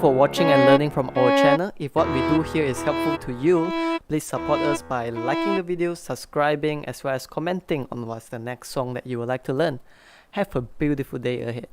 for watching and learning from our channel. If what we do here is helpful to you, please support us by liking the video, subscribing, as well as commenting on what's the next song that you would like to learn. Have a beautiful day ahead.